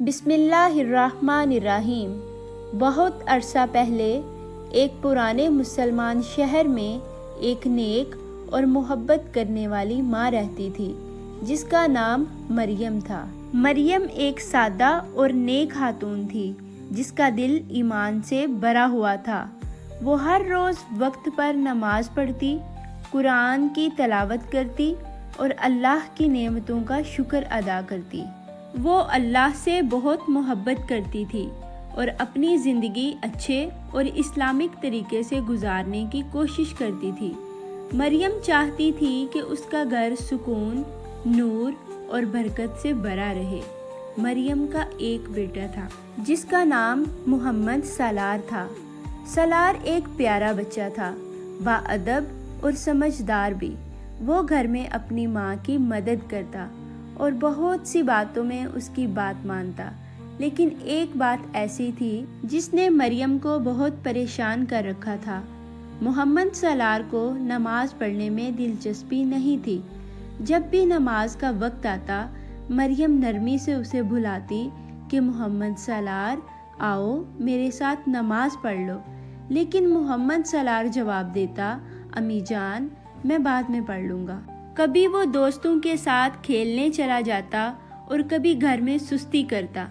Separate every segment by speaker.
Speaker 1: بسم اللہ الرحمن الرحیم۔ بہت عرصہ پہلے ایک پرانے مسلمان شہر میں ایک نیک اور محبت کرنے والی ماں رہتی تھی جس کا نام مریم تھا۔ مریم ایک سادہ اور نیک خاتون تھی جس کا دل ایمان سے بھرا ہوا تھا۔ وہ ہر روز وقت پر نماز پڑھتی، قرآن کی تلاوت کرتی اور اللہ کی نعمتوں کا شکر ادا کرتی۔ وہ اللہ سے بہت محبت کرتی تھی اور اپنی زندگی اچھے اور اسلامک طریقے سے گزارنے کی کوشش کرتی تھی۔ مریم چاہتی تھی کہ اس کا گھر سکون، نور اور برکت سے بھرا رہے۔ مریم کا ایک بیٹا تھا جس کا نام محمد سالار تھا۔ سالار ایک پیارا بچہ تھا، باادب اور سمجھدار بھی۔ وہ گھر میں اپنی ماں کی مدد کرتا اور بہت سی باتوں میں اس کی بات مانتا، لیکن ایک بات ایسی تھی جس نے مریم کو بہت پریشان کر رکھا تھا۔ محمد سالار کو نماز پڑھنے میں دلچسپی نہیں تھی۔ جب بھی نماز کا وقت آتا، مریم نرمی سے اسے بلاتی کہ محمد سالار آؤ میرے ساتھ نماز پڑھ لو، لیکن محمد سالار جواب دیتا، امی جان میں بعد میں پڑھ لوں گا۔ کبھی وہ دوستوں کے ساتھ کھیلنے چلا جاتا اور کبھی گھر میں سستی کرتا۔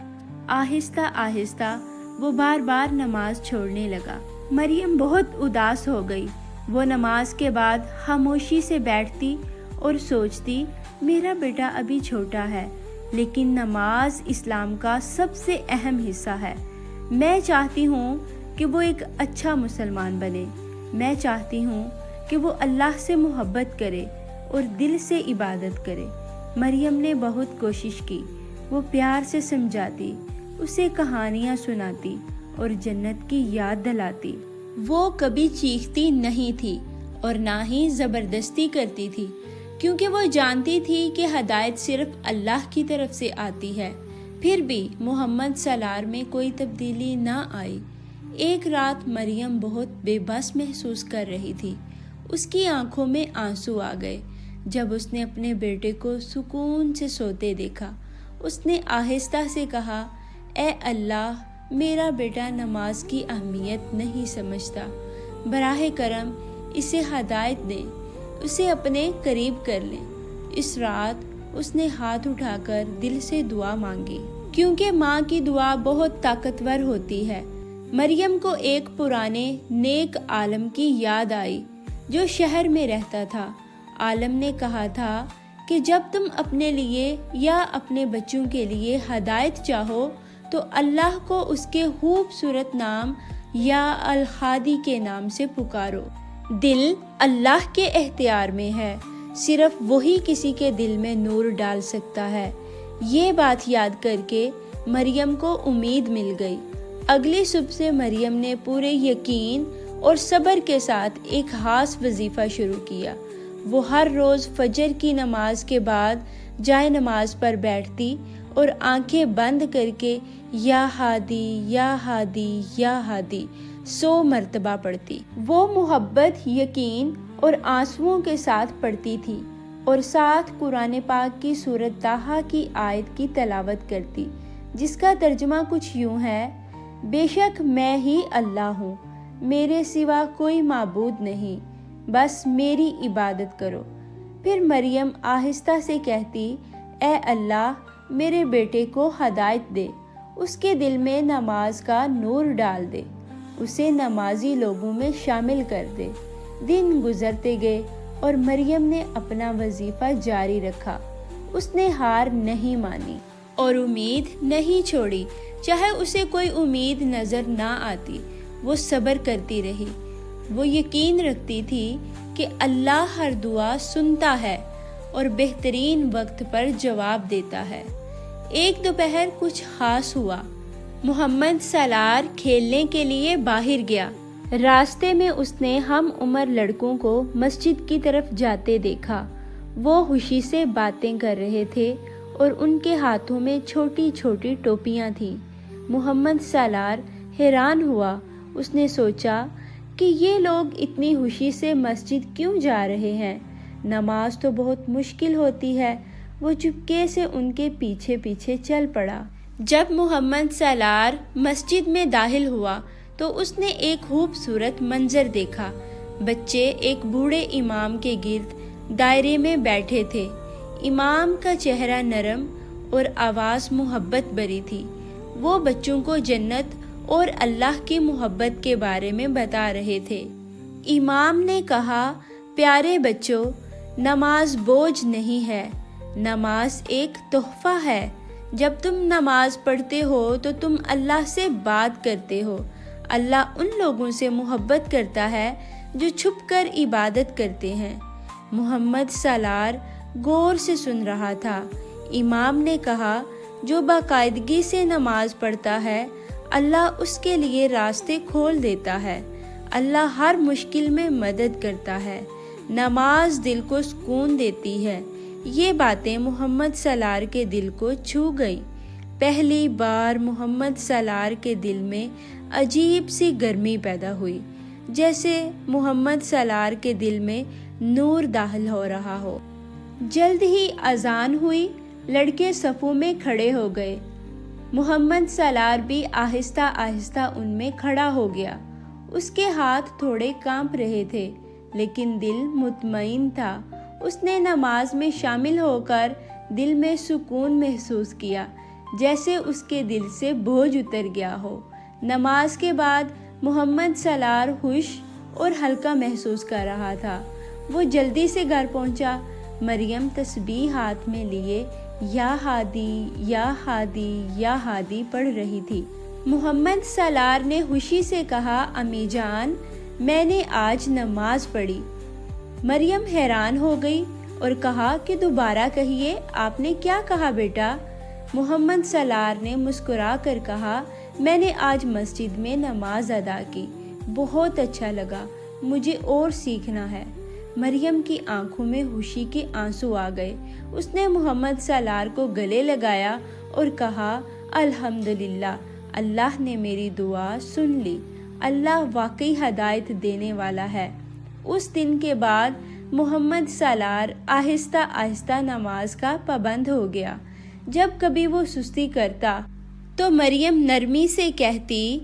Speaker 1: آہستہ آہستہ وہ بار بار نماز چھوڑنے لگا۔ مریم بہت اداس ہو گئی۔ وہ نماز کے بعد خاموشی سے بیٹھتی اور سوچتی، میرا بیٹا ابھی چھوٹا ہے، لیکن نماز اسلام کا سب سے اہم حصہ ہے۔ میں چاہتی ہوں کہ وہ ایک اچھا مسلمان بنے۔ میں چاہتی ہوں کہ وہ اللہ سے محبت کرے اور دل سے عبادت کرے۔ مریم نے بہت کوشش کی۔ وہ پیار سے سمجھاتی، اسے کہانیاں سناتی اور جنت کی یاد دلاتی۔ وہ کبھی چیختی نہیں تھی اور نہ ہی زبردستی کرتی تھی، کیونکہ وہ جانتی تھی کہ ہدایت صرف اللہ کی طرف سے آتی ہے۔ پھر بھی محمد سالار میں کوئی تبدیلی نہ آئی۔ ایک رات مریم بہت بے بس محسوس کر رہی تھی۔ اس کی آنکھوں میں آنسو آ گئے جب اس نے اپنے بیٹے کو سکون سے سوتے دیکھا۔ اس نے آہستہ سے کہا، اے اللہ، میرا بیٹا نماز کی اہمیت نہیں سمجھتا، براہ کرم اسے ہدایت دیں، اسے اپنے قریب کر لیں۔ اس رات اس نے ہاتھ اٹھا کر دل سے دعا مانگی، کیونکہ ماں کی دعا بہت طاقتور ہوتی ہے۔ مریم کو ایک پرانے نیک عالم کی یاد آئی جو شہر میں رہتا تھا۔ عالم نے کہا تھا کہ جب تم اپنے لیے یا اپنے بچوں کے لیے ہدایت چاہو تو اللہ کو اس کے خوبصورت نام یا الہادی کے نام سے پکارو۔ دل اللہ کے اختیار میں ہے، صرف وہی کسی کے دل میں نور ڈال سکتا ہے۔ یہ بات یاد کر کے مریم کو امید مل گئی۔ اگلی صبح سے مریم نے پورے یقین اور صبر کے ساتھ ایک خاص وظیفہ شروع کیا۔ وہ ہر روز فجر کی نماز کے بعد جائے نماز پر بیٹھتی اور آنکھیں بند کر کے یا ہادی یا ہادی یا ہادی 100 مرتبہ پڑھتی۔ وہ محبت، یقین اور آنسوؤں کے ساتھ پڑھتی تھی اور ساتھ قرآن پاک کی سورۃ طٰہٰ کی آیت کی تلاوت کرتی، جس کا ترجمہ کچھ یوں ہے، بے شک میں ہی اللہ ہوں، میرے سوا کوئی معبود نہیں، بس میری عبادت کرو۔ پھر مریم آہستہ سے کہتی، اے اللہ، میرے بیٹے کو ہدایت دے، اس کے دل میں نماز کا نور ڈال دے، اسے نمازی لوگوں میں شامل کر دے۔ دن گزرتے گئے اور مریم نے اپنا وظیفہ جاری رکھا۔ اس نے ہار نہیں مانی اور امید نہیں چھوڑی، چاہے اسے کوئی امید نظر نہ آتی۔ وہ صبر کرتی رہی۔ وہ یقین رکھتی تھی کہ اللہ ہر دعا سنتا ہے اور بہترین وقت پر جواب دیتا ہے۔ ایک دوپہر کچھ خاص ہوا۔ محمد سالار کھیلنے کے لیے باہر گیا۔ راستے میں اس نے ہم عمر لڑکوں کو مسجد کی طرف جاتے دیکھا۔ وہ خوشی سے باتیں کر رہے تھے اور ان کے ہاتھوں میں چھوٹی چھوٹی ٹوپیاں تھیں۔ محمد سالار حیران ہوا۔ اس نے سوچا کہ یہ لوگ اتنی خوشی سے مسجد کیوں جا رہے ہیں؟ نماز تو بہت مشکل ہوتی ہے۔ وہ چپکے سے ان کے پیچھے پیچھے چل پڑا۔ جب محمد سالار مسجد میں داخل ہوا تو اس نے ایک خوبصورت منظر دیکھا۔ بچے ایک بوڑھے امام کے گرد دائرے میں بیٹھے تھے۔ امام کا چہرہ نرم اور آواز محبت بھری تھی۔ وہ بچوں کو جنت اور اللہ کی محبت کے بارے میں بتا رہے تھے۔ امام نے کہا، پیارے بچوں، نماز بوجھ نہیں ہے، نماز ایک تحفہ ہے۔ جب تم نماز پڑھتے ہو تو تم اللہ سے بات کرتے ہو۔ اللہ ان لوگوں سے محبت کرتا ہے جو چھپ کر عبادت کرتے ہیں۔ محمد سالار غور سے سن رہا تھا۔ امام نے کہا، جو باقاعدگی سے نماز پڑھتا ہے اللہ اس کے لیے راستے کھول دیتا ہے۔ اللہ ہر مشکل میں مدد کرتا ہے۔ نماز دل کو سکون دیتی ہے۔ یہ باتیں محمد سالار کے دل کو چھو گئیں۔ پہلی بار محمد سالار کے دل میں عجیب سی گرمی پیدا ہوئی، جیسے محمد سالار کے دل میں نور داخل ہو رہا ہو۔ جلد ہی اذان ہوئی، لڑکے صفوں میں کھڑے ہو گئے۔ محمد سالار بھی آہستہ آہستہ ان میں کھڑا ہو گیا۔ اس کے ہاتھ تھوڑے کانپ رہے تھے لیکن دل مطمئن تھا۔ اس نے نماز میں شامل ہو کر دل میں سکون محسوس کیا، جیسے اس کے دل سے بوجھ اتر گیا ہو۔ نماز کے بعد محمد سالار خوش اور ہلکا محسوس کر رہا تھا۔ وہ جلدی سے گھر پہنچا۔ مریم تسبیح ہاتھ میں لیے یا ہادی یا ہادی یا ہادی پڑھ رہی تھی۔ محمد سالار نے خوشی سے کہا، امی جان، میں نے آج نماز پڑھی۔ مریم حیران ہو گئی اور کہا کہ دوبارہ کہیے، آپ نے کیا کہا بیٹا؟ محمد سالار نے مسکرا کر کہا، میں نے آج مسجد میں نماز ادا کی، بہت اچھا لگا، مجھے اور سیکھنا ہے۔ مریم کی آنکھوں میں خوشی کے آنسو آ گئے۔ اس نے محمد سالار کو گلے لگایا اور کہا، الحمدللہ، اللہ نے میری دعا سن لی، اللہ واقعی ہدایت دینے والا ہے۔ اس دن کے بعد محمد سالار آہستہ آہستہ نماز کا پابند ہو گیا۔ جب کبھی وہ سستی کرتا تو مریم نرمی سے کہتی،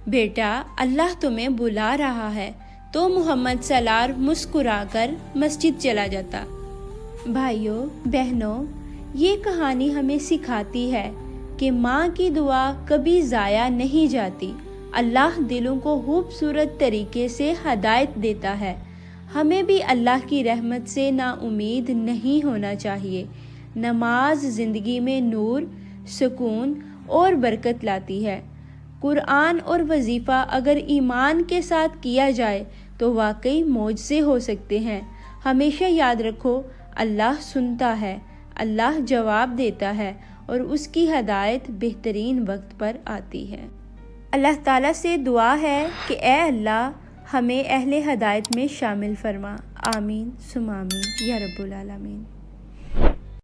Speaker 1: بیٹا، اللہ تمہیں بلا رہا ہے، تو محمد سالار مسکرا کر مسجد چلا جاتا۔ بھائیوں بہنوں، یہ کہانی ہمیں سکھاتی ہے کہ ماں کی دعا کبھی ضائع نہیں جاتی۔ اللہ دلوں کو خوبصورت طریقے سے ہدایت دیتا ہے۔ ہمیں بھی اللہ کی رحمت سے نا امید نہیں ہونا چاہیے۔ نماز زندگی میں نور، سکون اور برکت لاتی ہے۔ قرآن اور وظیفہ اگر ایمان کے ساتھ کیا جائے تو واقعی معجزے ہو سکتے ہیں۔ ہمیشہ یاد رکھو، اللہ سنتا ہے، اللہ جواب دیتا ہے اور اس کی ہدایت بہترین وقت پر آتی ہے۔ اللہ تعالیٰ سے دعا ہے کہ اے اللہ، ہمیں اہل ہدایت میں شامل فرما۔ آمین ثم آمین یا رب العالمین۔